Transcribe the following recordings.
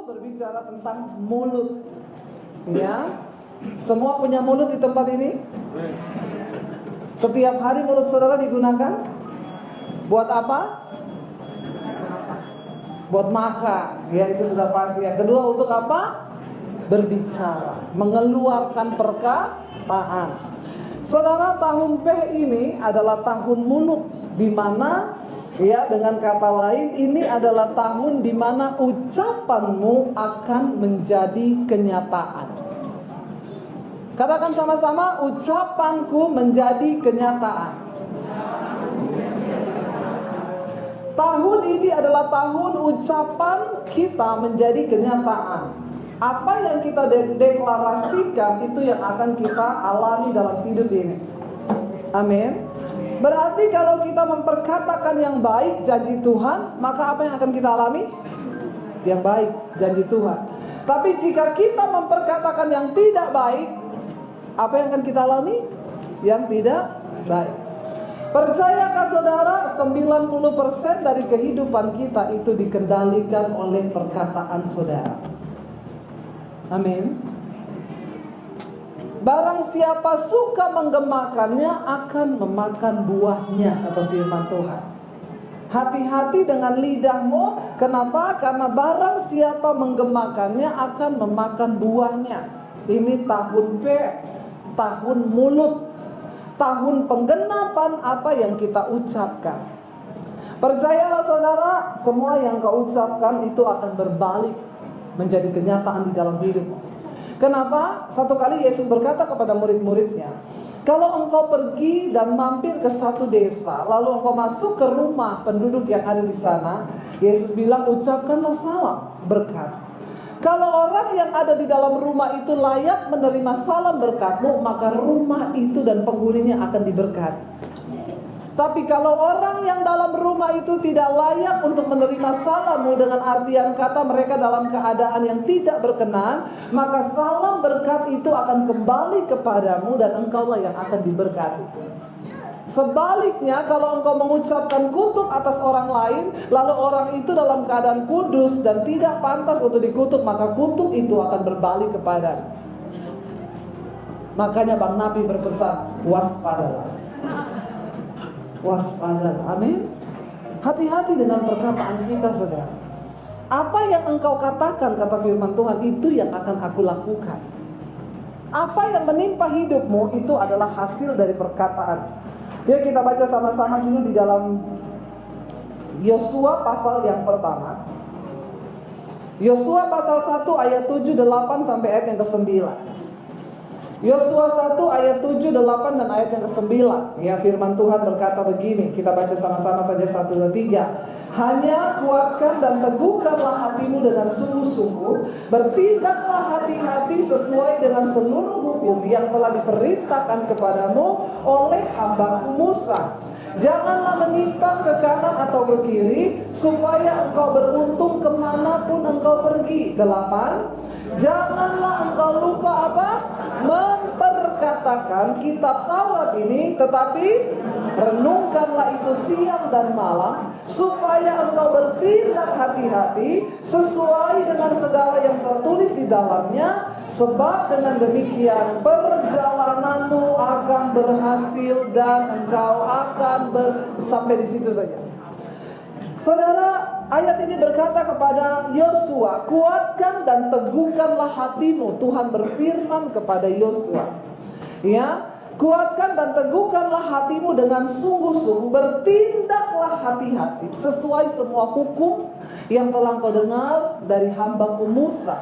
berbicara tentang mulut. Ya, semua punya mulut di tempat ini. Setiap hari mulut saudara digunakan buat apa? Buat makan. Ya, itu sudah pasti. Yang kedua, untuk apa? Berbicara, mengeluarkan perkataan. Saudara, tahun P ini adalah tahun mulut, di mana ya, dengan kata lain, ini adalah tahun di mana ucapanmu akan menjadi kenyataan. Katakan sama-sama, ucapanku menjadi kenyataan. Tahun ini adalah tahun ucapan kita menjadi kenyataan. Apa yang kita deklarasikan itu yang akan kita alami dalam hidup ini. Amin. Berarti kalau kita memperkatakan yang baik janji Tuhan, maka apa yang akan kita alami? Yang baik janji Tuhan. Tapi jika kita memperkatakan yang tidak baik, apa yang akan kita alami? Yang tidak baik. Percayakah saudara, 90% dari kehidupan kita itu dikendalikan oleh perkataan saudara. Amin. Barang siapa suka menggemakannya akan memakan buahnya, kata firman Tuhan. Hati-hati dengan lidahmu. Kenapa? Karena barang siapa menggemakannya akan memakan buahnya. Ini tahun P, tahun mulut, tahun penggenapan apa yang kita ucapkan. Percayalah saudara, semua yang kau ucapkan itu akan berbalik menjadi kenyataan di dalam hidupmu. Kenapa? Satu kali Yesus berkata kepada murid-muridnya, kalau engkau pergi dan mampir ke satu desa, lalu engkau masuk ke rumah penduduk yang ada di sana, Yesus bilang, ucapkanlah salam berkat. Kalau orang yang ada di dalam rumah itu layak menerima salam berkatmu, maka rumah itu dan penghuninya akan diberkati. Tapi kalau orang yang dalam rumah itu tidak layak untuk menerima salammu, dengan artian kata mereka dalam keadaan yang tidak berkenan, maka salam berkat itu akan kembali kepadamu dan engkaulah yang akan diberkati. Sebaliknya, kalau engkau mengucapkan kutuk atas orang lain, lalu orang itu dalam keadaan kudus dan tidak pantas untuk dikutuk, maka kutuk itu akan berbalik kepadamu. Makanya Bang Nabi berpesan, waspadalah. Waspada, amin. Hati-hati dengan perkataan kita, saudara. Apa yang engkau katakan, kata firman Tuhan, itu yang akan aku lakukan. Apa yang menimpa hidupmu itu adalah hasil dari perkataan. Yuk kita baca sama-sama dulu di dalam Yosua pasal yang pertama. Yosua pasal 1 ayat 7, 8 sampai ayat yang ke-9. Yosua 1 ayat 7, 8 dan ayat yang ke-9. Ya, firman Tuhan berkata begini. Kita baca sama-sama saja 1, 2, 3. Hanya kuatkan dan teguhkanlah hatimu dengan sungguh-sungguh. Bertindaklah hati-hati sesuai dengan seluruh hukum yang telah diperintahkan kepadamu oleh hambaku Musa. Janganlah menyimpang ke kanan atau ke kiri, supaya engkau beruntung kemanapun engkau pergi. 8. Janganlah engkau lupa apa? Memperkatakan kitab Taurat ini, tetapi renungkanlah itu siang dan malam, supaya engkau bertindak hati-hati sesuai dengan segala yang tertulis di dalamnya. Sebab dengan demikian perjalananmu akan berhasil dan engkau akan sampai di situ saja. Saudara, ayat ini berkata kepada Yosua, kuatkan dan teguhkanlah hatimu. Tuhan berfirman kepada Yosua, ya, kuatkan dan teguhkanlah hatimu dengan sungguh-sungguh. Bertindaklah hati-hati sesuai semua hukum yang telah kau dengar dari hambaku Musa.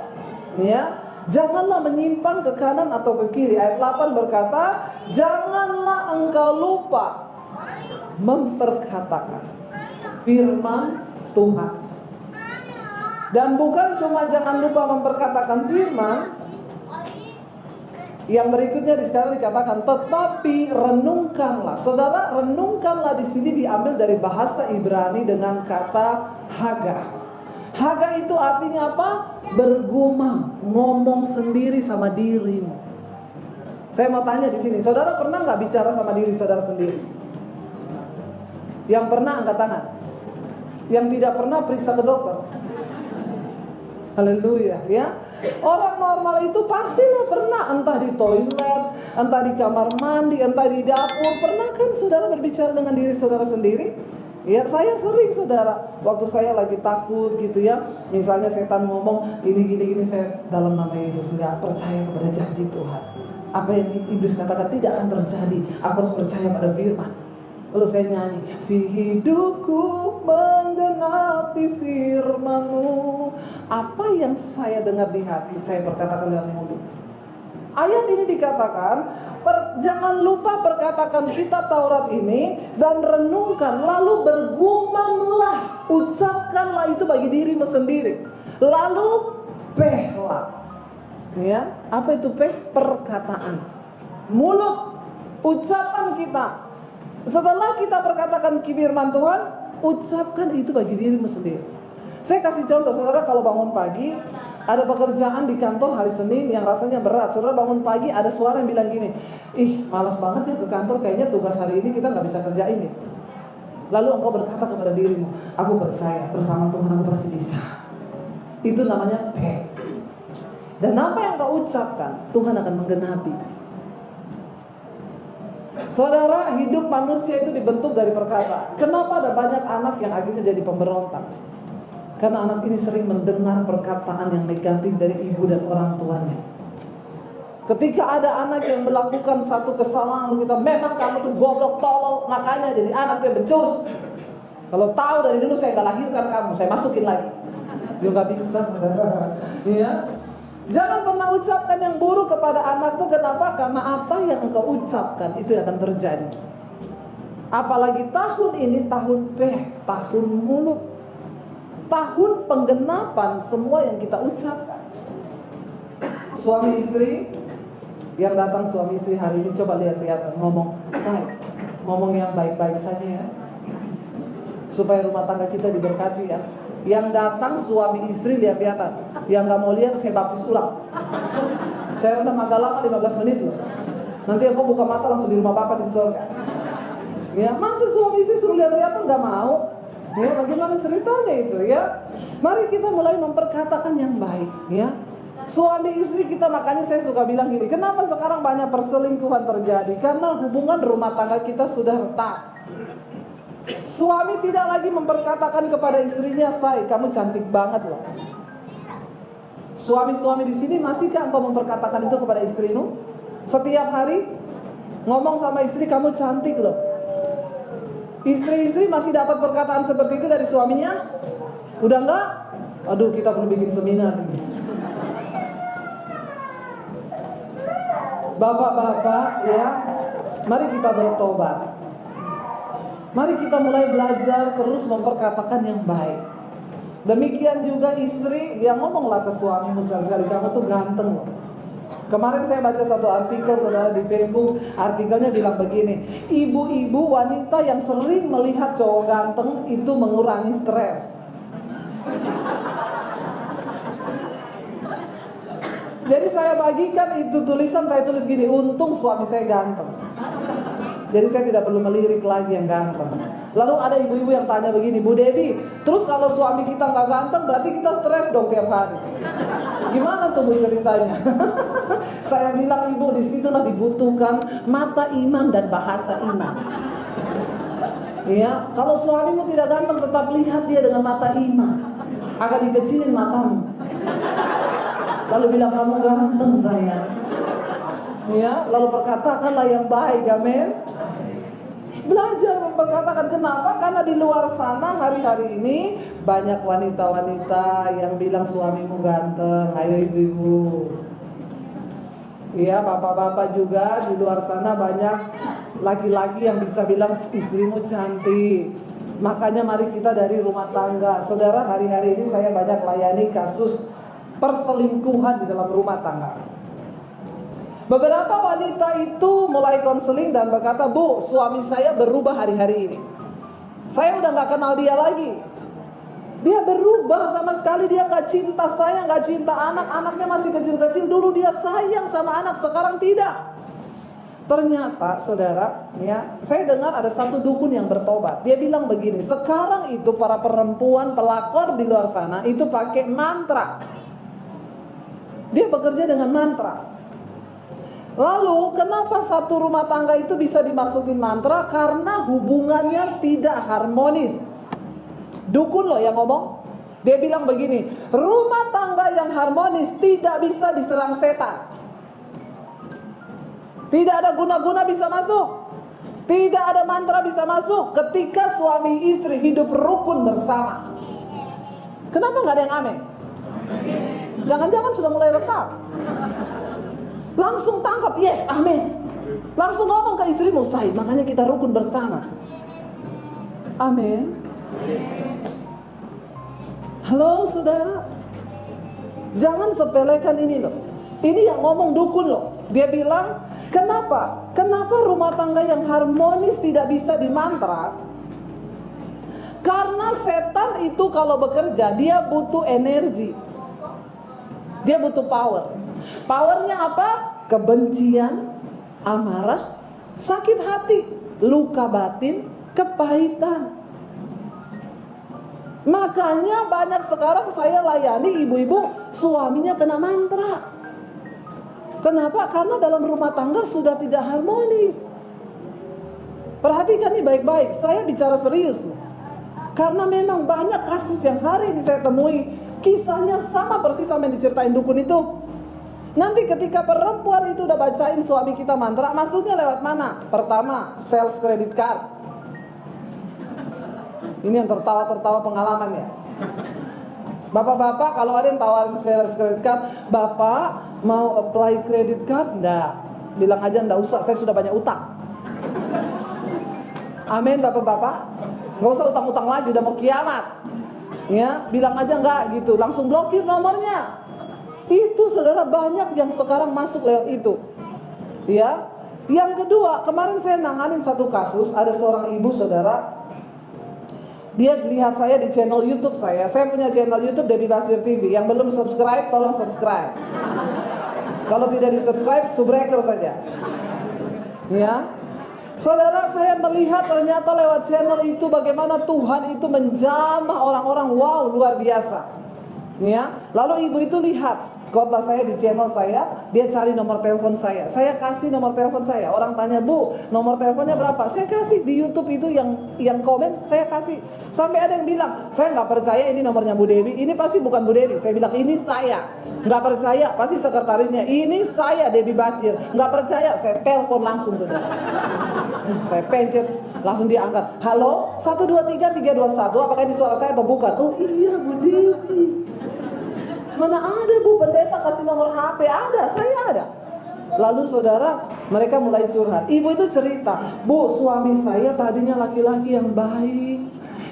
Ya, janganlah menyimpang ke kanan atau ke kiri. Ayat 8 berkata, janganlah engkau lupa memperkatakan firman Tuhan. Dan bukan cuma jangan lupa memperkatakan firman, yang berikutnya di sekarang dikatakan tetapi renungkanlah. Saudara, renungkanlah di sini diambil dari bahasa Ibrani dengan kata haga. Haga itu artinya apa? Bergumam, ngomong sendiri sama dirimu. Saya mau tanya di sini, saudara pernah nggak bicara sama diri saudara sendiri? Yang pernah angkat tangan. Yang tidak pernah periksa ke dokter. Haleluya ya. Orang normal itu pastilah pernah, entah di toilet, entah di kamar mandi, entah di dapur. Pernah kan saudara berbicara dengan diri saudara sendiri? Ya, saya sering saudara, waktu saya lagi takut gitu ya, misalnya setan ngomong gini, saya dalam nama Yesus nggak percaya kepada janji Tuhan. Apa yang iblis katakan tidak akan terjadi, aku harus percaya pada firman. Lalu saya nyanyi, hidupku menggenapi firman-Mu. Apa yang saya dengar di hati, saya perkatakan dalam mulut. Ayat ini dikatakan, jangan lupa perkatakan kitab Taurat ini dan renungkan, lalu bergumamlah, ucapkanlah itu bagi dirimu sendiri. Lalu pehlah. Ya, apa itu peh? Perkataan. Mulut, ucapan kita. Setelah kita perkatakan firman Tuhan, ucapkan itu bagi dirimu sendiri. Saya kasih contoh, saudara kalau bangun pagi, ada pekerjaan di kantor hari Senin yang rasanya berat. Saudara bangun pagi, ada suara yang bilang gini, ih malas banget ya ke kantor, kayaknya tugas hari ini kita gak bisa kerjain ya. Lalu engkau berkata kepada dirimu, aku percaya bersama Tuhan aku pasti bisa. Itu namanya peh. Dan apa yang kau ucapkan, Tuhan akan menggenapi. Saudara, hidup manusia itu dibentuk dari perkataan. Kenapa ada banyak anak yang akhirnya jadi pemberontak? Karena anak ini sering mendengar perkataan yang negatif dari ibu dan orang tuanya. Ketika ada anak yang melakukan satu kesalahan, lalu kita, memang kamu tuh goblok, tolol, makanya jadi anak yang becus. Kalau tahu dari dulu saya gak lahirkan kamu, saya masukin lagi. Dia gak bisa, saudara. Ya. Jangan pernah ucapkan yang buruk kepada anakmu. Kenapa? Karena apa yang engkau ucapkan itu akan terjadi. Apalagi tahun ini tahun peh, tahun mulut, tahun penggenapan semua yang kita ucapkan. Suami istri yang datang, suami istri hari ini coba lihat-lihat, ngomong, say, ngomong yang baik-baik saja ya, supaya rumah tangga kita diberkati ya. Yang datang suami istri lihat-lihatan, yang gak mau lihat saya baptis ulang. Saya rendam agak lama 15 menit loh. Nanti aku buka mata langsung di rumah Bapak di surga. Ya, masa suami istri suruh lihat-lihatan gak mau? Ya, bagaimana ceritanya itu ya? Mari kita mulai memperkatakan yang baik ya. Suami istri kita, makanya saya suka bilang gini, kenapa sekarang banyak perselingkuhan terjadi? Karena hubungan rumah tangga kita sudah retak. Suami tidak lagi memperkatakan kepada istrinya, say, kamu cantik banget loh. Suami-suami di sini, masihkah engkau memperkatakan itu kepada istrimu? Setiap hari ngomong sama istri, kamu cantik loh. Istri-istri masih dapat perkataan seperti itu dari suaminya? Udah enggak? Aduh, kita perlu bikin seminar. Bapak-bapak ya, mari kita bertobat. Mari kita mulai belajar terus memperkatakan yang baik. Demikian juga istri, yang ngomonglah ke suamimu sekali-sekali, kamu tuh ganteng loh. Kemarin saya baca satu artikel saudara di Facebook, artikelnya bilang begini, ibu-ibu wanita yang sering melihat cowok ganteng itu mengurangi stres. Jadi saya bagikan itu tulisan, saya tulis gini, untung suami saya ganteng. Jadi saya tidak perlu melirik lagi yang ganteng. Lalu ada ibu-ibu yang tanya begini, Bu Debbie, terus kalau suami kita nggak ganteng, berarti kita stres dong tiap hari. Gimana tuh Bu ceritanya? Saya bilang, ibu, disitulah dibutuhkan mata iman dan bahasa iman. Ya, kalau suamimu tidak ganteng, tetap lihat dia dengan mata iman. Agak dikecilin matamu. Lalu bilang, kamu ganteng sayang. Ya, lalu perkatakanlah yang baik, amin. Belajar memperkatakan. Kenapa? Karena di luar sana hari-hari ini banyak wanita-wanita yang bilang suamimu ganteng. Ayo ibu-ibu. Iya, bapak-bapak juga di luar sana banyak laki-laki yang bisa bilang istrimu cantik. Makanya mari kita dari rumah tangga. Saudara, hari-hari ini saya banyak layani kasus perselingkuhan di dalam rumah tangga. Beberapa wanita itu mulai konseling dan berkata, Bu, suami saya berubah hari-hari ini. Saya udah gak kenal dia lagi. Dia berubah sama sekali. Dia gak cinta saya, gak cinta anak. Anaknya masih kecil-kecil. Dulu dia sayang sama anak, sekarang tidak. Ternyata saudara ya, saya dengar ada satu dukun yang bertobat. Dia bilang begini, sekarang itu para perempuan pelakor di luar sana itu pakai mantra. Dia bekerja dengan mantra. Lalu kenapa satu rumah tangga itu bisa dimasukin mantra? Karena hubungannya tidak harmonis. Dukun loh yang ngomong. Dia bilang begini, rumah tangga yang harmonis tidak bisa diserang setan. Tidak ada guna-guna bisa masuk. Tidak ada mantra bisa masuk ketika suami istri hidup rukun bersama. Kenapa nggak ada yang amin? Jangan-jangan sudah mulai retak. Langsung tangkap, yes, amin. Langsung ngomong ke istrimu, say, makanya kita rukun bersama. Amin. Halo saudara, jangan sepelekan ini loh. Ini yang ngomong dukun loh. Dia bilang, kenapa? Kenapa rumah tangga yang harmonis tidak bisa dimantra? Karena setan itu kalau bekerja, dia butuh energi. Dia butuh power. Powernya apa? Kebencian, amarah, sakit hati, luka batin, kepahitan. Makanya banyak sekarang saya layani ibu-ibu suaminya kena mantra. Kenapa? Karena dalam rumah tangga sudah tidak harmonis. Perhatikan nih baik-baik, saya bicara serius loh. Karena memang banyak kasus yang hari ini saya temui, kisahnya sama persis sama yang diceritain dukun itu. Nanti ketika perempuan itu udah bacain suami kita mantra, masuknya lewat mana? Pertama, sales credit card. Ini yang tertawa-tertawa pengalaman ya. Bapak-bapak kalau ada yang tawarin sales credit card, bapak mau apply credit card? Enggak. Bilang aja enggak usah, saya sudah banyak utang. Amin bapak-bapak. Nggak usah utang-utang lagi, udah mau kiamat. Ya, bilang aja enggak gitu, langsung blokir nomornya. Itu saudara banyak yang sekarang masuk lewat itu. Ya. Yang kedua, kemarin saya nanganin satu kasus, ada seorang ibu saudara. Dia lihat saya di channel YouTube saya. Saya punya channel YouTube Debbie Basir TV. Yang belum subscribe, tolong subscribe. Kalau tidak di-subscribe, subbreaker saja. Ya. Saudara, saya melihat ternyata lewat channel itu bagaimana Tuhan itu menjamah orang-orang, wow, luar biasa. Ya, lalu ibu itu lihat khotbah saya di channel saya, dia cari nomor telepon saya kasih nomor telepon saya. Orang tanya, Bu, nomor teleponnya berapa? Saya kasih di YouTube itu yang komen, saya kasih. Sampai ada yang bilang, saya nggak percaya ini nomornya Bu Dewi, ini pasti bukan Bu Dewi. Saya bilang, ini saya. Nggak percaya, pasti sekretarisnya. Ini saya, Debbie Basir. Nggak percaya, saya telepon langsung saudara. Saya pencet, langsung dia angkat. Halo, 123-321, apakah ini suara saya atau bukan? Oh iya Bu Dewi. Mana ada Bu, pendeta kasih nomor HP? Ada, saya ada. Lalu saudara, mereka mulai curhat. Ibu itu cerita, Bu, suami saya tadinya laki-laki yang baik.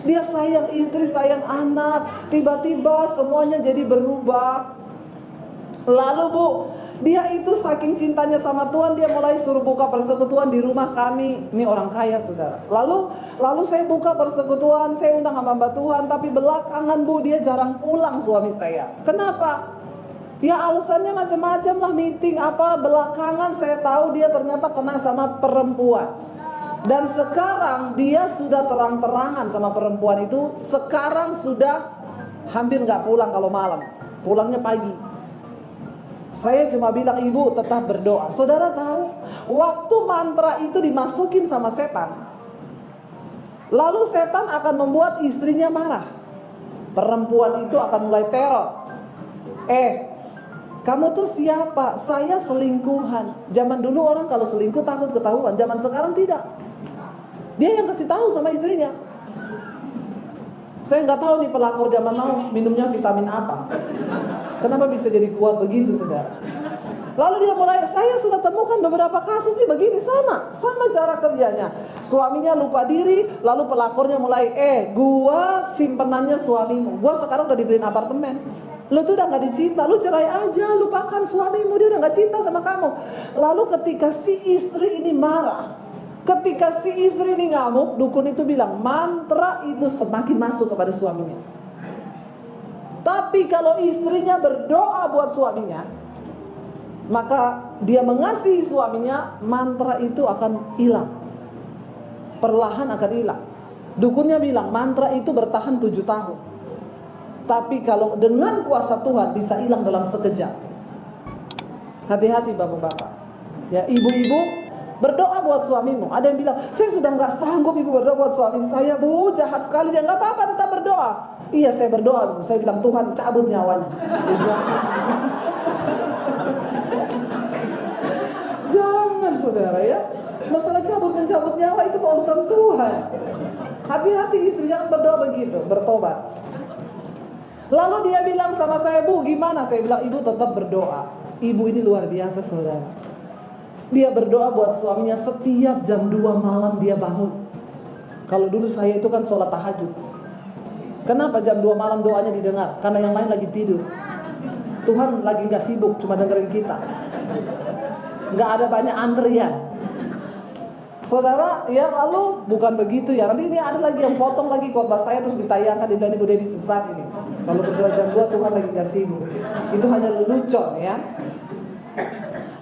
Dia sayang istri, sayang anak. Tiba-tiba semuanya jadi berubah. Lalu Bu, dia itu saking cintanya sama Tuhan, dia mulai suruh buka persekutuan di rumah kami. Ini orang kaya saudara. Lalu saya buka persekutuan, saya undang hamba Tuhan. Tapi belakangan Bu, dia jarang pulang suami saya. Kenapa? Ya alasannya macam-macam lah, meeting apa. Belakangan saya tahu dia ternyata kena sama perempuan. Dan sekarang dia sudah terang-terangan sama perempuan itu. Sekarang sudah hampir gak pulang kalau malam, pulangnya pagi. Saya cuma bilang, ibu tetap berdoa. Saudara tahu, waktu mantra itu dimasukin sama setan, lalu setan akan membuat istrinya marah. Perempuan itu akan mulai teror. Kamu tuh siapa? Saya selingkuhan. Zaman dulu orang kalau selingkuh takut ketahuan. Zaman sekarang tidak. Dia yang kasih tahu sama istrinya. Saya nggak tahu nih pelakor zaman now minumnya vitamin apa. Kenapa bisa jadi kuat begitu, saudara? Lalu dia mulai, saya sudah temukan beberapa kasus nih begini, sama cara kerjanya. Suaminya lupa diri, lalu pelakornya mulai, gua simpenannya suamimu. Gua sekarang udah dibeliin apartemen. Lu tuh udah gak dicinta, lu cerai aja, lupakan suamimu, dia udah gak cinta sama kamu. Lalu ketika si istri ini marah, ketika si istri ini ngamuk, dukun itu bilang, mantra itu semakin masuk kepada suaminya. Tapi kalau istrinya berdoa buat suaminya, maka dia mengasihi suaminya, mantra itu akan hilang. Perlahan akan hilang. Dukunnya bilang, mantra itu bertahan 7 tahun. Tapi kalau dengan kuasa Tuhan bisa hilang dalam sekejap. Hati-hati bapak-bapak. Ya, ibu-ibu berdoa buat suamimu. Ada yang bilang, saya sudah nggak sanggup ibu berdoa buat suami saya, bu, jahat sekali dia. Nggak apa-apa, tetap berdoa. Iya, saya berdoa, bu. Saya bilang, Tuhan cabut nyawanya. Jangan saudara ya. Masalah mencabut nyawa itu urusan Tuhan. Hati-hati istri, jangan berdoa begitu, bertobat. Lalu dia bilang sama saya, bu gimana? Saya bilang, ibu tetap berdoa. Ibu ini luar biasa saudara. Dia berdoa buat suaminya setiap jam 2 malam dia bangun. Kalau dulu saya itu kan sholat tahajud. Kenapa jam 2 malam doanya didengar? Karena yang lain lagi tidur. Tuhan lagi gak sibuk, cuma dengerin kita. Gak ada banyak antrian. Saudara, ya lalu bukan begitu ya. Nanti ini ada lagi yang potong lagi khotbah saya terus ditayangkan, dia bilang, Ibu Dewi sesat ini. Kalau berdoa jam 2 Tuhan lagi gak sibuk. Itu hanya lelucon ya.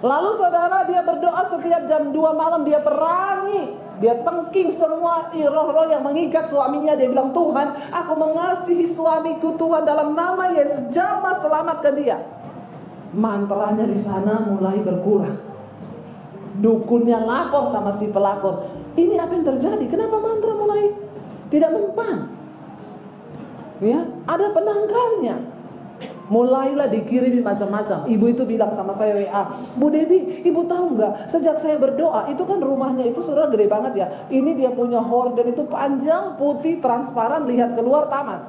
Lalu saudara, dia berdoa setiap jam 2 malam, dia perangi, dia tengking semua roh-roh yang mengikat suaminya. Dia bilang, Tuhan, aku mengasihi suamiku Tuhan, dalam nama Yesus jamah selamatkan dia. Mantranya di sana mulai berkurang. Dukunnya lapor sama si pelakor, ini apa yang terjadi? Kenapa mantra mulai tidak mempan? Ya, ada penangkalnya. Mulailah dikirimi macam-macam. Ibu itu bilang sama saya WA, Bu Dewi, ibu tahu nggak? Sejak saya berdoa, itu kan rumahnya itu sudah gede banget ya. Ini dia punya horden itu panjang, putih, transparan, lihat keluar taman.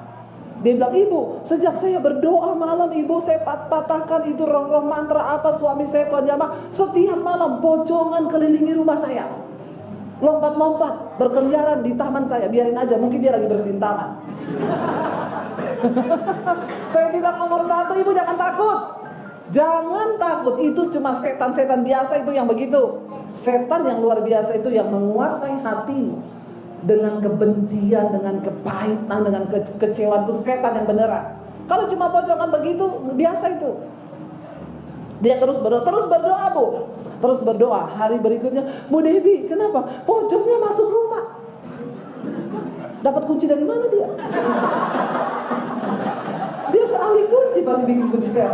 Dia bilang, ibu, sejak saya berdoa malam, ibu, saya patahkan itu roh-roh mantra apa suami saya Tuhan jamah. Setiap malam pocongan kelilingi rumah saya, lompat-lompat, berkeliaran di taman saya. Biarin aja, mungkin dia lagi bersihin taman. Saya bilang, nomor 1, ibu jangan takut. Jangan takut, itu cuma setan-setan biasa itu yang begitu. Setan yang luar biasa itu yang menguasai hatimu dengan kebencian, dengan kepahitan, dengan kekecewaan. Itu setan yang beneran. Kalau cuma pocongan begitu, biasa itu. Dia terus berdoa bu. Terus berdoa. Hari berikutnya, Bu Dewi, kenapa? Pocongnya masuk rumah. Dapat kunci dari mana dia? Dia ke ahli kunci, pasti bikin kunci sel.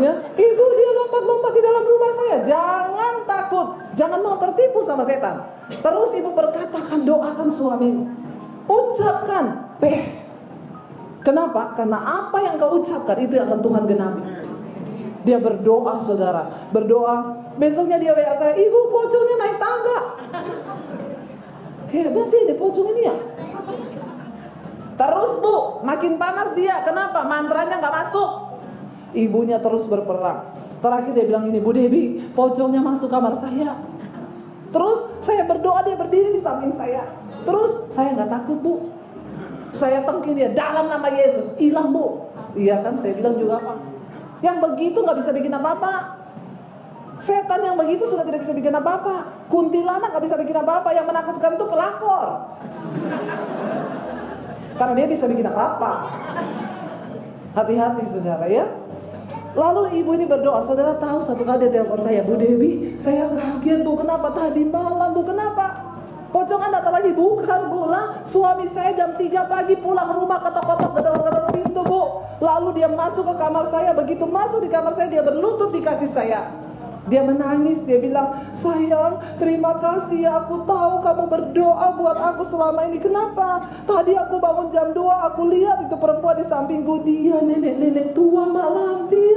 Ya, ibu, dia lompat-lompat di dalam rumah saya. Jangan takut, jangan mau tertipu sama setan. Terus ibu berkatakan, doakan suamimu, ucapkan Kenapa? Karena apa yang kau ucapkan itu yang akan Tuhan genapi. Dia berdoa saudara, berdoa. Besoknya dia WA saya, ibu pocongnya naik tangga. Hebat deh pocong ini ya. Terus bu, makin panas dia. Kenapa? Mantranya gak masuk. Ibunya terus berperang. Terakhir dia bilang ini, Bu Dewi, pocongnya masuk kamar saya. Terus saya berdoa, dia berdiri di samping saya. Terus saya gak takut bu. Saya tengking dia, dalam nama Yesus, hilang bu. Iya kan, saya bilang juga apa. Yang begitu gak bisa bikin apa-apa. Setan yang begitu sudah tidak bisa bikin apa-apa. Kuntilanak gak bisa bikin apa-apa. Yang menakutkan itu pelakor. Karena dia bisa bikin apa-apa. Hati-hati saudara ya. Lalu ibu ini berdoa. Saudara tahu satu kali dia telepon saya, Bu Dewi, saya kaget bu, kenapa tadi malam bu, kenapa? Pocongan datang lagi, bukan bu lah. Suami saya jam 3 pagi pulang rumah, ketok-ketok gedor-gedor pintu bu. Lalu dia masuk ke kamar saya. Begitu masuk di kamar saya, dia berlutut di kaki saya. Dia menangis, dia bilang, sayang, terima kasih ya, aku tahu kamu berdoa buat aku selama ini. Kenapa? Tadi aku bangun jam 2, aku lihat itu perempuan di sampingku, dia nenek-nenek tua mak lampir.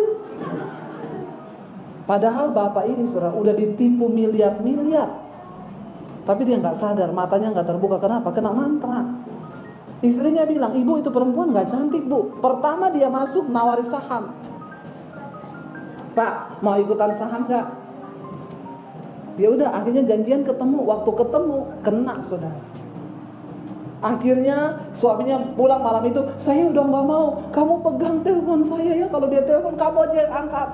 Padahal bapak ini udah ditipu miliar-miliar, tapi dia gak sadar, matanya gak terbuka. Kenapa? Kena mantra. Istrinya bilang, ibu itu perempuan gak cantik bu. Pertama dia masuk nawari saham. Pak, mau ikutan saham gak? Ya udah, akhirnya janjian ketemu. Waktu ketemu, kena saudara. Akhirnya suaminya pulang malam itu, saya udah gak mau, kamu pegang telepon saya ya. Kalau dia telepon, kamu aja yang angkat.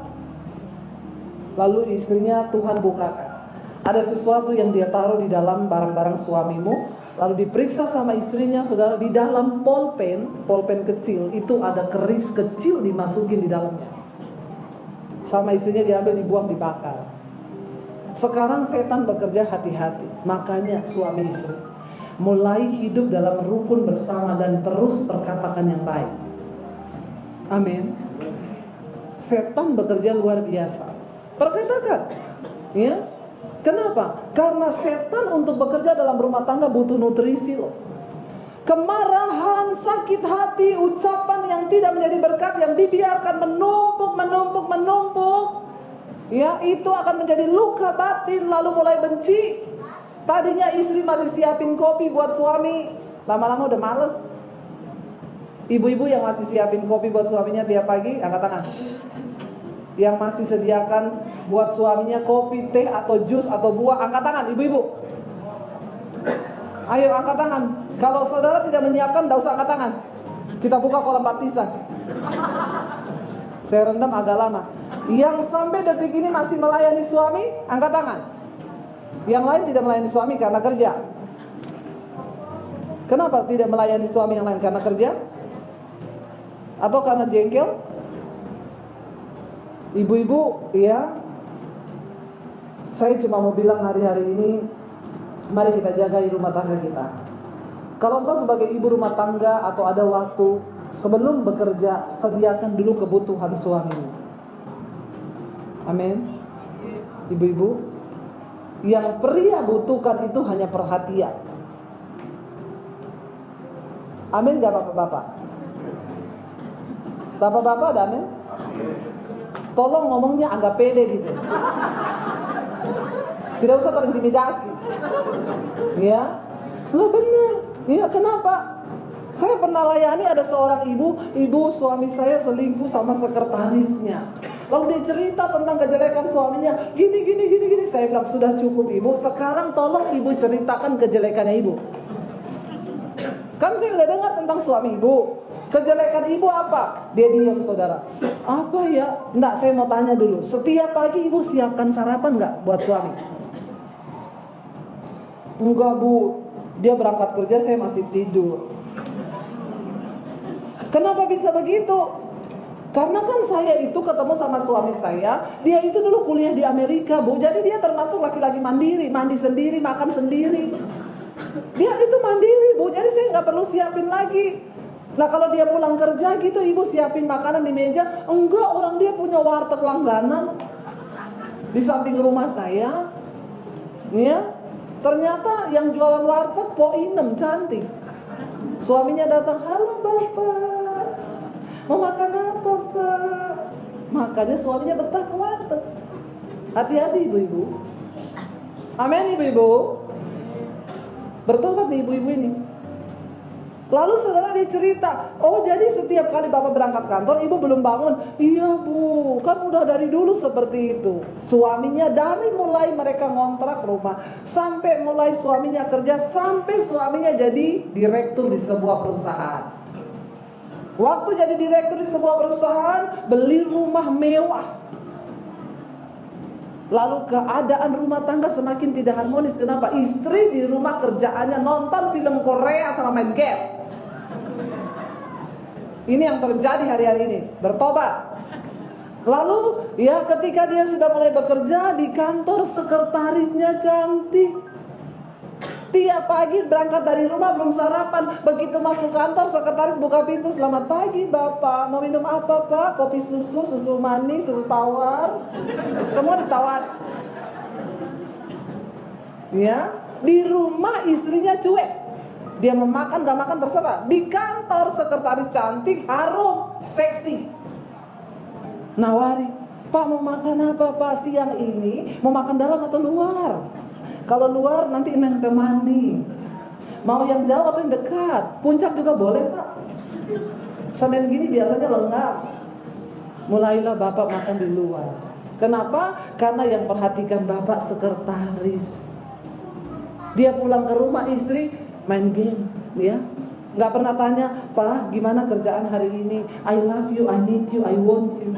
Lalu istrinya Tuhan bukakan, ada sesuatu yang dia taruh di dalam barang-barang suamimu. Lalu diperiksa sama istrinya, saudara, di dalam polpen kecil itu ada keris kecil dimasukin di dalamnya. Sama istrinya diambil, dibuang, dibakar. Sekarang setan bekerja hati-hati. Makanya suami istri mulai hidup dalam rukun bersama dan terus perkatakan yang baik. Amin. setan bekerja luar biasa. Perkatakan, ya. Kenapa? Karena setan untuk bekerja dalam rumah tangga butuh nutrisi loh. Kemarahan, sakit hati, ucapan yang tidak menjadi berkat, yang dibiarkan menumpuk, ya, itu akan menjadi luka batin, lalu mulai benci. Tadinya istri masih siapin kopi buat suami, lama-lama udah males. Ibu-ibu yang masih siapin kopi buat suaminya tiap pagi, angkat tangan. Yang masih sediakan buat suaminya kopi, teh, atau jus, atau buah, angkat tangan, ibu-ibu. Ayo angkat tangan. Kalau saudara tidak menyiapkan, tidak usah angkat tangan. Kita buka kolam baptisan. Saya rendam agak lama. Yang sampai detik ini masih melayani suami, angkat tangan. Yang lain tidak melayani suami karena kerja. Kenapa tidak melayani suami yang lain? Karena kerja? Atau karena jengkel? Ibu-ibu, ya, saya cuma mau bilang hari-hari ini, mari kita jaga rumah tangga kita. Kalau engkau sebagai ibu rumah tangga atau ada waktu, sebelum bekerja, sediakan dulu kebutuhan suamimu. Amin. Ibu-ibu, yang pria butuhkan itu hanya perhatian. Amin gak bapak-bapak? Bapak-bapak ada amin? Tolong ngomongnya agak pede gitu. Tidak usah terintimidasi. Ya, lo bener. Ya, kenapa? Saya pernah layani ada seorang ibu suami saya selingkuh sama sekretarisnya. Lalu dia cerita tentang kejelekan suaminya, gini. Saya bilang sudah cukup ibu. Sekarang tolong ibu ceritakan kejelekannya ibu. Kan saya udah dengar tentang suami ibu. Kejelekan ibu apa? Dia diam saudara. Apa ya? Enggak, saya mau tanya dulu. Setiap pagi ibu siapkan sarapan enggak buat suami? Enggak bu. Dia berangkat kerja, saya masih tidur. Kenapa bisa begitu? Karena kan saya itu ketemu sama suami saya, dia itu dulu kuliah di Amerika bu. Jadi dia termasuk laki-laki mandiri, mandi sendiri, makan sendiri. Dia itu mandiri bu, jadi saya nggak perlu siapin lagi. Nah kalau dia pulang kerja gitu, ibu siapin makanan di meja. Enggak, orang dia punya warteg langganan di samping rumah saya. Ya, ternyata yang jualan warteg Po Inem cantik. Suaminya datang, halo bapak, mau makan apa pak? Makanya suaminya betah ke warteg. Hati-hati ibu-ibu. Amin ibu-ibu. Bertobat nih ibu-ibu ini. Lalu saudara dia cerita, oh jadi setiap kali bapak berangkat kantor, ibu belum bangun. Iya bu, kan udah dari dulu seperti itu. Suaminya dari mulai mereka ngontrak rumah, sampai mulai suaminya kerja, sampai suaminya jadi direktur di sebuah perusahaan. Waktu jadi direktur di sebuah perusahaan, beli rumah mewah. Lalu keadaan rumah tangga semakin tidak harmonis. Kenapa? Istri di rumah kerjaannya nonton film Korea sama main game. Ini yang terjadi hari-hari ini. Bertobat. Lalu ya ketika dia sudah mulai bekerja di kantor, sekretarisnya cantik. Tiap pagi berangkat dari rumah belum sarapan. Begitu masuk kantor, sekretaris buka pintu, selamat pagi bapak, mau minum apa pak? Kopi susu, susu manis, susu tawar, semua ditawar. Ya, di rumah istrinya cuek. Dia mau makan gak makan terserah. Di kantor sekretaris cantik, harum, seksi. Nawari, pak mau makan apa pak siang ini? Mau makan dalam atau luar? Kalau luar nanti Neng temani. Mau yang jauh atau yang dekat? Puncak juga boleh pak. Senin gini biasanya lengkap. Mulailah bapak makan di luar. Kenapa? Karena yang perhatikan bapak sekretaris. Dia pulang ke rumah istri main game, ya. Nggak pernah tanya, pak gimana kerjaan hari ini? I love you, I need you, I want you.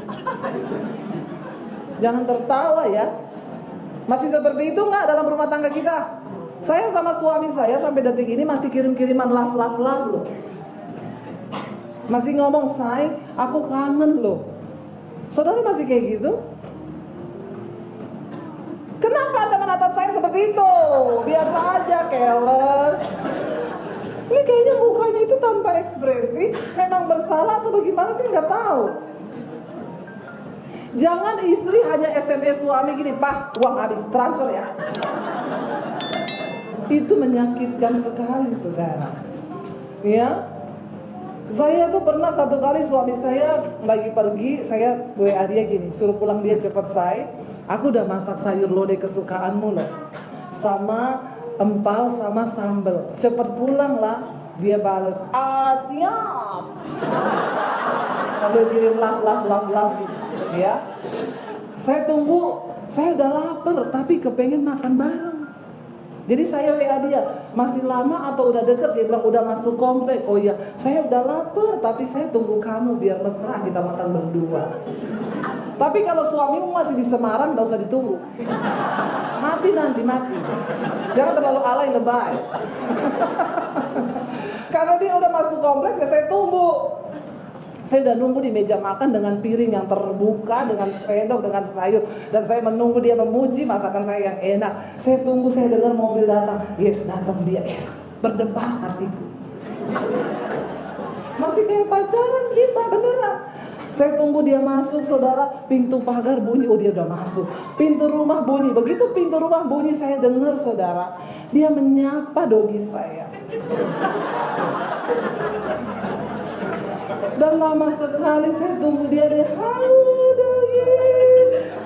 Jangan tertawa ya. Masih seperti itu nggak dalam rumah tangga kita? Saya sama suami saya sampai detik ini masih kirim-kiriman love loh. Masih ngomong say, aku kangen loh. Saudara masih kayak gitu? Kenapa Anda menatap saya seperti itu? Biasa aja, careless. Ini kayaknya mukanya itu tanpa ekspresi. Memang bersalah atau bagaimana sih nggak tahu. Jangan istri hanya SMS suami gini, "Pak, uang habis, transfer ya." Itu menyakitkan sekali, saudara. Ya, saya tuh pernah satu kali suami saya lagi pergi, saya WA dia gini, suruh pulang dia cepat say. Aku udah masak sayur lodeh kesukaanmu loh, sama empal sama sambel. Cepet pulang lah. Dia balas, siap. Sambil kirim love ya. Saya tunggu, saya udah lapar tapi kepengen makan bareng. Jadi saya WA dia, masih lama atau udah deket? Dia bilang udah masuk komplek. Oh iya, saya udah lapar tapi saya tunggu kamu biar mesra kita makan berdua. Tapi kalau suamimu masih di Semarang, gak usah ditunggu. Mati. Jangan terlalu alay lebay. Karena dia udah masuk kompleks, ya saya tunggu. Saya udah nunggu di meja makan dengan piring yang terbuka, dengan sendok, dengan sayur. Dan saya menunggu dia memuji masakan saya yang enak. Saya tunggu, saya dengar mobil datang. Yes, datang dia. Yes, berdebar hatiku. Masih kayak pacaran kita, beneran. Saya tunggu dia masuk, saudara. Pintu pagar bunyi, oh dia udah masuk. Pintu rumah bunyi, begitu pintu rumah bunyi saya dengar, saudara. Dia menyapa dogi saya. Dan lama sekali saya tunggu dia. Halo dogi,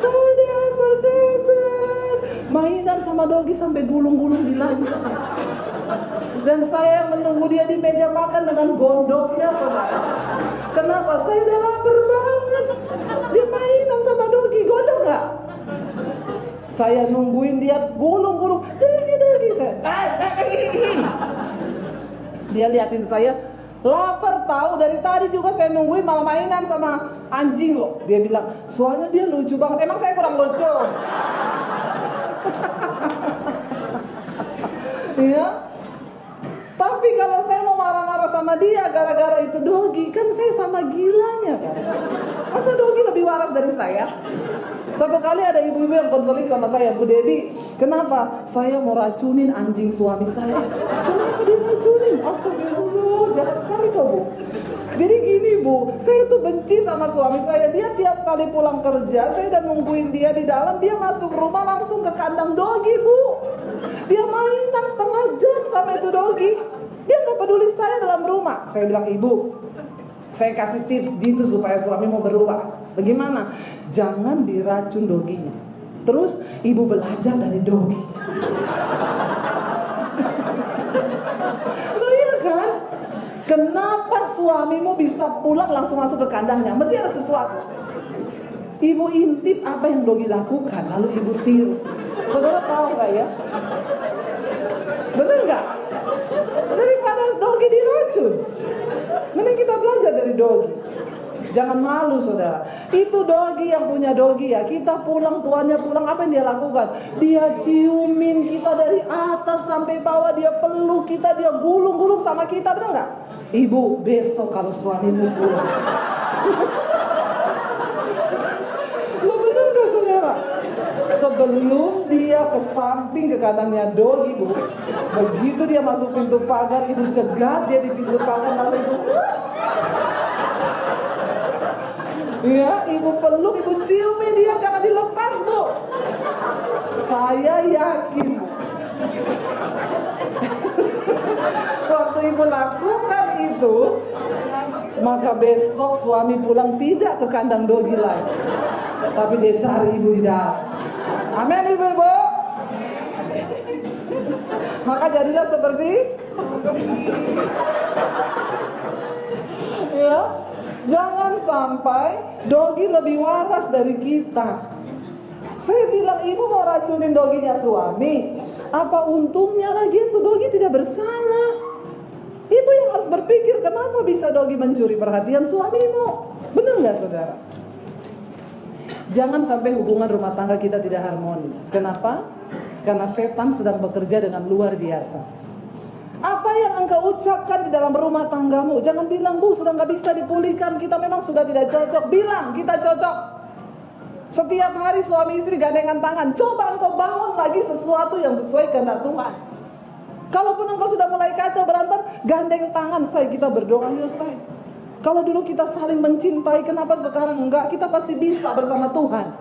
ada apa kabar? Mainan sama dogi sampai gulung-gulung di lantai. Dan saya menunggu dia di meja makan dengan gondoknya, saudara. Kenapa? Saya udah lapar banget. Dia mainan sama dogi, gondok gak? Saya nungguin dia gulung-gulung. Dogi. Saya, dia liatin saya, lapar tahu, dari tadi juga saya nungguin malah mainan sama anjing loh. Dia bilang, soalnya dia lucu banget. Emang saya kurang lucu? Iya. Tapi kalau saya mau marah-marah sama dia gara-gara itu dogi, kan saya sama gilanya kan. Masa dogi lebih waras dari saya? Satu kali ada ibu-ibu yang konseling sama saya, Bu Debi, kenapa? Saya mau racunin anjing suami saya. Kenapa diracunin? Astagfirullah, jahat sekali kau, Bu. Jadi gini, Bu, saya tuh benci sama suami saya. Dia tiap kali pulang kerja, saya udah nungguin dia di dalam, dia masuk rumah langsung ke kandang dogi, Bu. Dia mainan setengah jam sama itu dogi. Dia gak peduli saya dalam rumah. Saya bilang, Ibu, saya kasih tips gitu supaya suami mau berubah. Bagaimana? Jangan diracun doginya. Terus ibu belajar dari dogi. Loh iya kan? Kenapa suamimu bisa pulang langsung masuk ke kandangnya? Mesti ada sesuatu. Ibu intip apa yang dogi lakukan, lalu ibu tiru. Saudara tahu gak ya? Bener gak? Daripada dogi diracun, mending kita belajar dari dogi. Jangan malu, saudara. Itu dogi yang punya dogi ya. Kita pulang, tuannya pulang, apa yang dia lakukan? Dia ciumin kita dari atas sampai bawah. Dia peluk kita, dia gulung-gulung sama kita, bener gak? Ibu, besok kalau suamimu pulang. Lo bener gak, saudara? Sebelum dia ke samping ke kandangnya dogi, Bu, begitu dia masuk pintu pagar, ibu cegat dia di pintu pagar, lalu ibu, ya, ibu peluk, ibu ciumin dia, jangan dilepas, Bu. Saya yakin waktu ibu lakukan itu, maka besok suami pulang tidak ke kandang dogi lagi, tapi dia cari ibu di dalam. Amin, ibu-ibu. Maka jadilah seperti ya. Jangan sampai dogi lebih waras dari kita. Saya bilang, ibu mau racunin doginya suami, apa untungnya lagi itu dogi tidak bersalah. Ibu yang harus berpikir, kenapa bisa dogi mencuri perhatian suamimu? Benar nggak, saudara? Jangan sampai hubungan rumah tangga kita tidak harmonis. Kenapa? Karena setan sedang bekerja dengan luar biasa. Apa yang engkau ucapkan di dalam rumah tanggamu, jangan bilang, Bu, sudah gak bisa dipulihkan, kita memang sudah tidak cocok. Bilang, kita cocok. Setiap hari suami istri gandengan tangan. Coba engkau bangun lagi sesuatu yang sesuai kehendak Tuhan. Kalaupun engkau sudah mulai kacau berantem, gandeng tangan, say, kita berdoa, yuk say. Kalau dulu kita saling mencintai, kenapa sekarang enggak? Kita pasti bisa bersama Tuhan.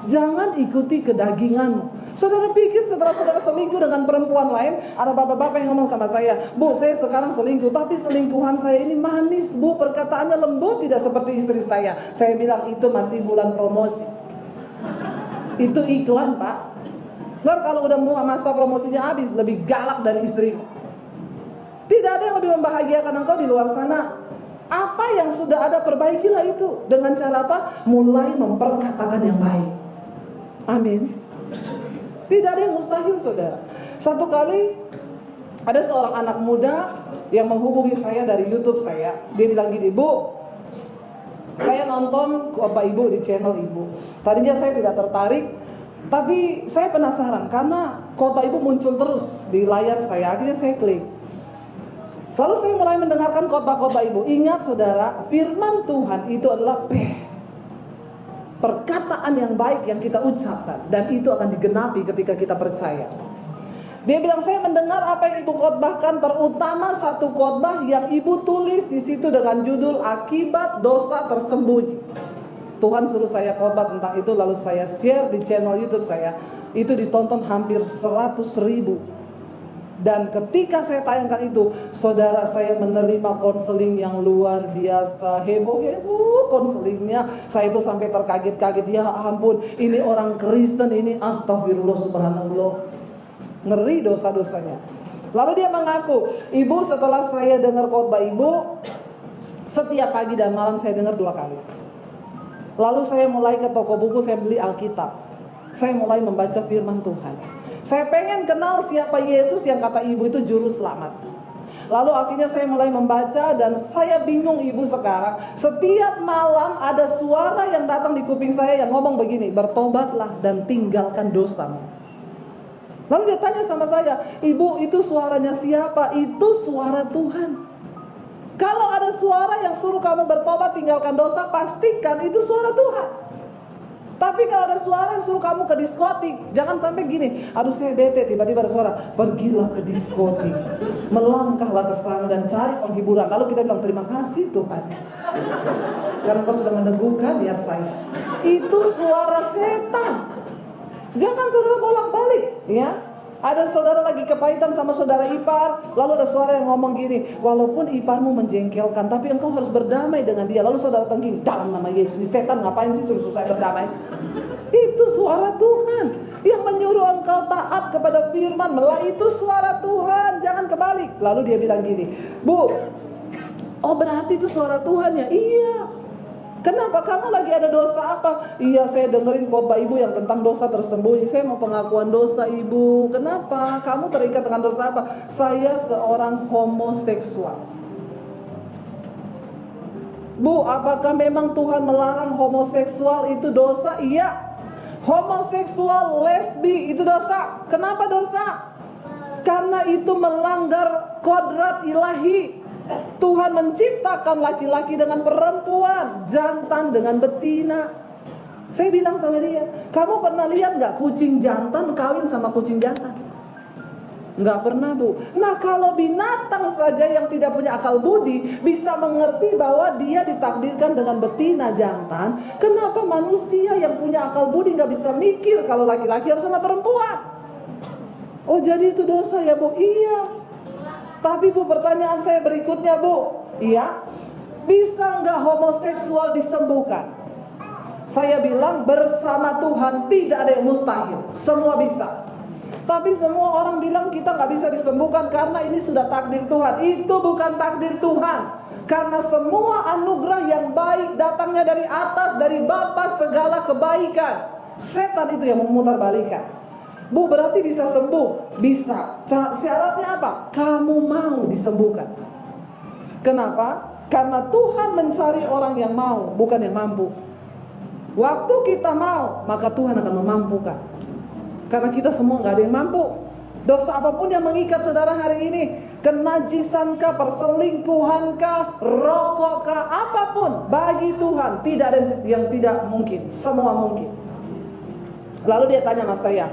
Jangan ikuti kedaginganmu. Saudara pikir setelah saudara selingkuh dengan perempuan lain, ada bapak-bapak yang ngomong sama saya, Bu, saya sekarang selingkuh, tapi selingkuhan saya ini manis, Bu, perkataannya lembut, tidak seperti istri saya. Saya bilang, itu masih bulan promosi. Itu iklan, Pak. Ntar kalau udah masa promosinya habis, lebih galak dari istrimu. Tidak ada yang lebih membahagiakan engkau di luar sana. Apa yang sudah ada, perbaikilah itu. Dengan cara apa? Mulai memperkatakan yang baik. Amin. Tidak ada yang mustahil, saudara. Satu kali ada seorang anak muda yang menghubungi saya dari YouTube saya. Dia bilang gini, Bu, saya nonton Bapak Ibu di channel Ibu. Tadinya saya tidak tertarik, tapi saya penasaran karena khotbah Ibu muncul terus di layar saya. Akhirnya saya klik. Lalu saya mulai mendengarkan khotbah-khotbah Ibu. Ingat saudara, firman Tuhan itu adalah perkataan yang baik yang kita ucapkan, dan itu akan digenapi ketika kita percaya. Dia bilang, saya mendengar apa yang Ibu khotbahkan, terutama satu khotbah yang Ibu tulis di situ dengan judul Akibat Dosa Tersembunyi. Tuhan suruh saya khotbah tentang itu, lalu saya share di channel YouTube saya. Itu ditonton hampir 100.000. Dan ketika saya tayangkan itu, saudara, saya menerima konseling yang luar biasa. Heboh-heboh konselingnya. Saya itu sampai terkaget-kaget. Ya ampun, ini orang Kristen, ini astagfirullah subhanallah. Ngeri dosa-dosanya. Lalu dia mengaku, Ibu, setelah saya dengar khotbah Ibu, setiap pagi dan malam saya dengar 2 kali. Lalu saya mulai ke toko buku, saya beli Alkitab. Saya mulai membaca firman Tuhan. Saya pengen kenal siapa Yesus yang kata Ibu itu juru selamat. Lalu akhirnya saya mulai membaca, dan saya bingung Ibu sekarang. Setiap malam ada suara yang datang di kuping saya yang ngomong begini, bertobatlah dan tinggalkan dosamu. Lalu dia tanya sama saya, Ibu, itu suaranya siapa? Itu suara Tuhan. Kalau ada suara yang suruh kamu bertobat, tinggalkan dosa, pastikan itu suara Tuhan. Tapi kalau ada suara yang suruh kamu ke diskotik, jangan sampai gini, aduh saya bete, tiba-tiba ada suara, pergilah ke diskotik, melangkahlah ke sana dan cari penghiburan. Lalu kita bilang, terima kasih Tuhan, karena Kau sudah meneguhkan niat saya. Itu suara setan. Jangan saudara bolak-balik, ya. Ada saudara lagi kepahitan sama saudara ipar, lalu ada suara yang ngomong gini, walaupun iparmu menjengkelkan, tapi engkau harus berdamai dengan dia. Lalu saudara tengging, dalam nama Yesus, setan ngapain sih suruh saya berdamai? Itu suara Tuhan yang menyuruh engkau taat kepada firman. Itu suara Tuhan, jangan kebalik. Lalu dia bilang gini, Bu, oh berarti itu suara Tuhan ya? Iya. Kenapa? Kamu lagi ada dosa apa? Iya, saya dengerin khotbah Ibu yang tentang dosa tersembunyi. Saya mau pengakuan dosa Ibu. Kenapa? Kamu terikat dengan dosa apa? Saya seorang homoseksual. Bu, apakah memang Tuhan melarang homoseksual itu dosa? Iya. Homoseksual, lesbi itu dosa. Kenapa dosa? Karena itu melanggar kodrat ilahi. Tuhan menciptakan laki-laki dengan perempuan, jantan dengan betina. Saya bilang sama dia, kamu pernah lihat gak kucing jantan kawin sama kucing jantan? Gak pernah, Bu. Nah, kalau binatang saja yang tidak punya akal budi bisa mengerti bahwa dia ditakdirkan dengan betina jantan, kenapa manusia yang punya akal budi gak bisa mikir kalau laki-laki harus sama perempuan? Oh, jadi itu dosa ya, Bu? Iya. Tapi Bu, pertanyaan saya berikutnya, Bu. Iya, bisa nggak homoseksual disembuhkan? Saya bilang bersama Tuhan tidak ada yang mustahil, semua bisa. Tapi semua orang bilang kita nggak bisa disembuhkan karena ini sudah takdir Tuhan. Itu bukan takdir Tuhan. Karena semua anugerah yang baik datangnya dari atas, dari Bapa segala kebaikan. Setan itu yang memutarbalikkan. Bu, berarti bisa sembuh? Bisa. Syaratnya apa? Kamu mau disembuhkan. Kenapa? Karena Tuhan mencari orang yang mau, bukan yang mampu. Waktu kita mau, maka Tuhan akan memampukan. Karena kita semua gak ada yang mampu. Dosa apapun yang mengikat saudara hari ini, kenajisankah, perselingkuhankah, rokokkah, apapun, bagi Tuhan tidak ada yang tidak mungkin. Semua mungkin. Lalu dia tanya sama saya,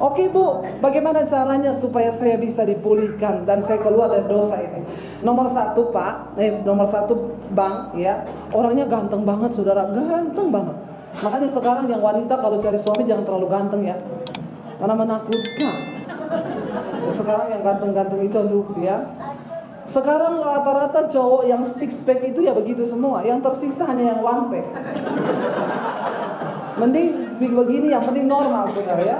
Oke Bu, bagaimana caranya supaya saya bisa dipulihkan dan saya keluar dari dosa ini? Nomor satu Pak, nomor satu Bang, ya, orangnya ganteng banget saudara, ganteng banget. Makanya sekarang yang wanita kalau cari suami jangan terlalu ganteng ya, karena menakutkan. Sekarang yang ganteng-ganteng itu aduh ya. Sekarang rata-rata cowok yang six pack itu ya begitu semua, yang tersisa hanya yang one pack. Mending begini, yang penting normal saudara ya.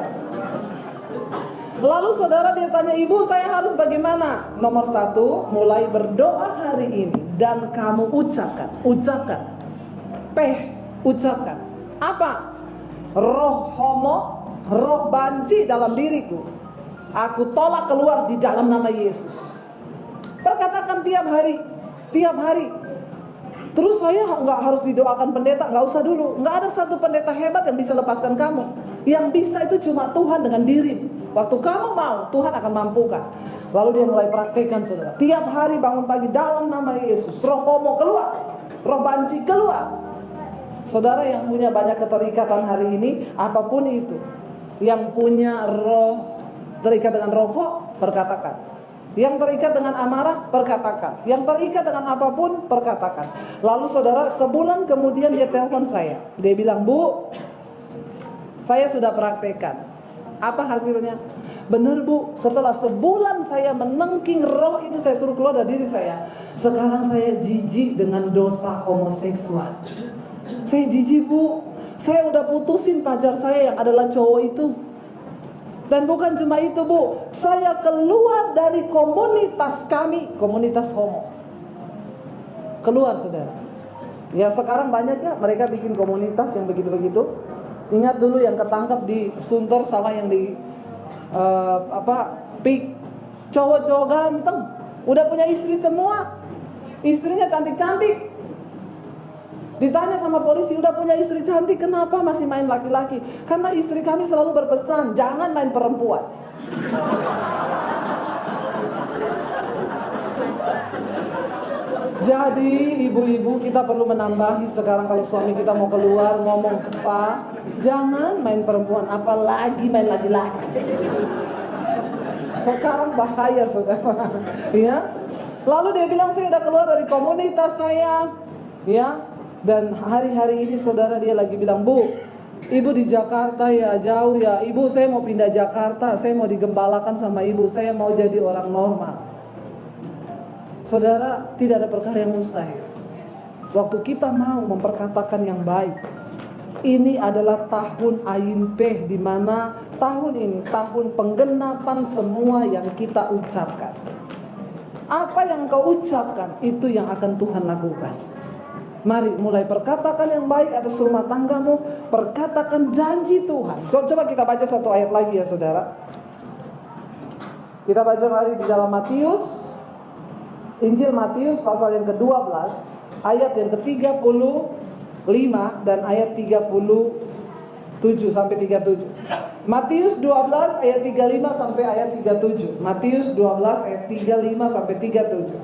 Lalu saudara dia tanya, ibu saya harus bagaimana? Nomor satu, mulai berdoa hari ini dan kamu ucapkan, ucapkan. Apa? Roh homo, roh banci dalam diriku, aku tolak keluar di dalam nama Yesus. Perkatakan tiap hari. Terus saya nggak harus didoakan pendeta, nggak usah dulu. Nggak ada satu pendeta hebat yang bisa lepaskan kamu. Yang bisa itu cuma Tuhan dengan dirimu. Waktu kamu mau, Tuhan akan mampukan. Lalu dia mulai praktekkan saudara. Tiap hari bangun pagi dalam nama Yesus. Roh homo keluar, roh banci keluar. Saudara yang punya banyak keterikatan hari ini, apapun itu, yang punya roh terikat dengan rokok, perkatakan. Yang terikat dengan amarah, perkatakan. Yang terikat dengan apapun, perkatakan. Lalu saudara, sebulan kemudian dia telepon saya. Dia bilang, Bu, saya sudah praktekkan. Apa hasilnya? Benar Bu, setelah sebulan saya menengking roh itu, saya suruh keluar dari diri saya. Sekarang saya jijik dengan dosa homoseksual. Saya jijik Bu, saya udah putusin pacar saya yang adalah cowok itu. Dan bukan cuma itu Bu, saya keluar dari komunitas kami, komunitas homo. Keluar saudara. Ya sekarang banyaknya mereka bikin komunitas yang begitu-begitu. Ingat dulu yang ketangkap di Sunter sama yang di PIK, cowok-cowok ganteng, udah punya istri semua, istrinya cantik-cantik. Ditanya sama polisi, udah punya istri cantik, kenapa masih main laki-laki? Karena istri kami selalu berpesan, jangan main perempuan. Jadi ibu-ibu kita perlu menambahi sekarang kalau suami kita mau keluar ngomong, Pak, jangan main perempuan, apalagi main laki-laki. Sekarang bahaya saudara, ya. Lalu dia bilang saya udah keluar dari komunitas saya, ya. Dan hari-hari ini saudara dia lagi bilang, Bu, ibu di Jakarta ya, jauh ya. Ibu saya mau pindah Jakarta, saya mau digembalakan sama ibu, saya mau jadi orang normal. Saudara, tidak ada perkara yang mustahil. Waktu kita mau memperkatakan yang baik. Ini adalah tahun Ayin Peh, di mana tahun ini tahun penggenapan semua yang kita ucapkan. Apa yang kau ucapkan itu yang akan Tuhan lakukan. Mari mulai perkatakan yang baik atas rumah tanggamu, perkatakan janji Tuhan. Coba kita baca satu ayat lagi ya saudara. Kita baca mari di dalam Matius, Injil Matius pasal yang ke-12, ayat yang ke-35 dan ayat 37 sampai 37. Matius 12 ayat 35 sampai ayat 37. Matius 12 ayat 35 sampai 37.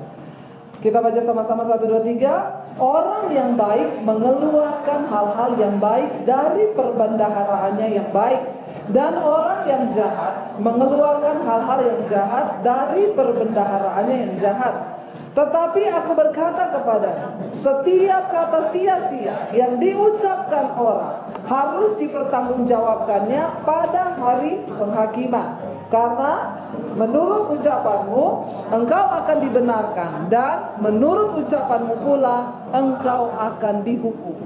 Kita baca sama-sama 1 2 3. Orang yang baik mengeluarkan hal-hal yang baik dari perbendaharaannya yang baik, dan orang yang jahat mengeluarkan hal-hal yang jahat dari perbendaharaannya yang jahat. Tetapi aku berkata kepadamu, setiap kata sia-sia yang diucapkan orang harus dipertanggungjawabkannya pada hari penghakiman. Karena menurut ucapanmu engkau akan dibenarkan, dan menurut ucapanmu pula engkau akan dihukum.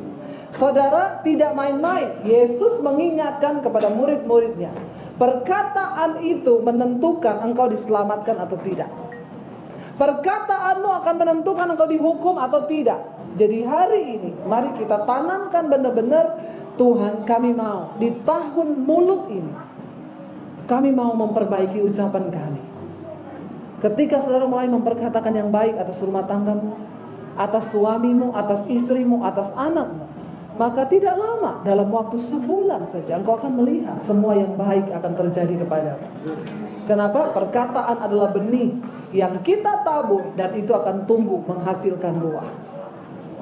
Saudara, tidak main-main. Yesus mengingatkan kepada murid-muridnya, perkataan itu menentukan engkau diselamatkan atau tidak. Perkataanmu akan menentukan engkau dihukum atau tidak. Jadi hari ini mari kita tanamkan benar-benar, Tuhan kami mau di tahun mulut ini, kami mau memperbaiki ucapan kami. Ketika saudara mulai memperkatakan yang baik atas rumah tanggamu, atas suamimu, atas istrimu, atas anakmu, maka tidak lama, dalam waktu sebulan saja engkau akan melihat semua yang baik akan terjadi kepadamu. Kenapa? Perkataan adalah benih yang kita tabur, dan itu akan tumbuh menghasilkan buah.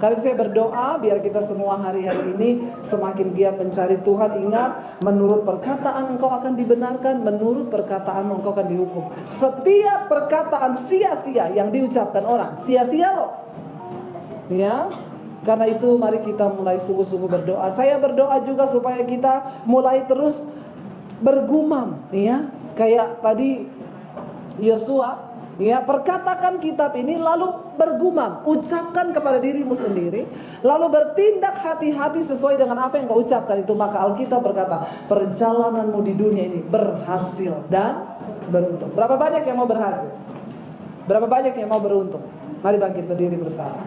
Karena saya berdoa biar kita semua hari-hari ini semakin giat mencari Tuhan. Ingat, menurut perkataan engkau akan dibenarkan, menurut perkataan engkau akan dihukum. Setiap perkataan sia-sia yang diucapkan orang, sia-sia loh. Ya, karena itu mari kita mulai sungguh-sungguh berdoa. Saya berdoa juga supaya kita mulai terus bergumam, ya, kayak tadi Yosua. Ya, perkatakan kitab ini lalu bergumam, ucapkan kepada dirimu sendiri, lalu bertindak hati-hati sesuai dengan apa yang kau ucapkan itu. Maka Alkitab berkata, perjalananmu di dunia ini berhasil dan beruntung. Berapa banyak yang mau berhasil? Berapa banyak yang mau beruntung? Mari bangkit berdiri bersama.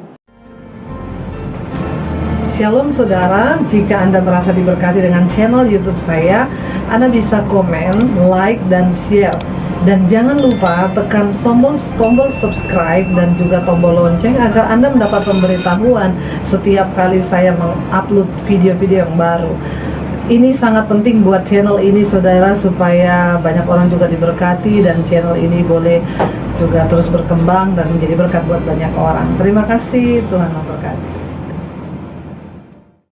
Shalom saudara, jika Anda merasa diberkati dengan channel YouTube saya, Anda bisa komen, like, dan share. Dan jangan lupa tekan tombol subscribe dan juga tombol lonceng agar Anda mendapat pemberitahuan setiap kali saya mengupload video-video yang baru. Ini sangat penting buat channel ini saudara, supaya banyak orang juga diberkati dan channel ini boleh juga terus berkembang dan menjadi berkat buat banyak orang. Terima kasih, Tuhan memberkati.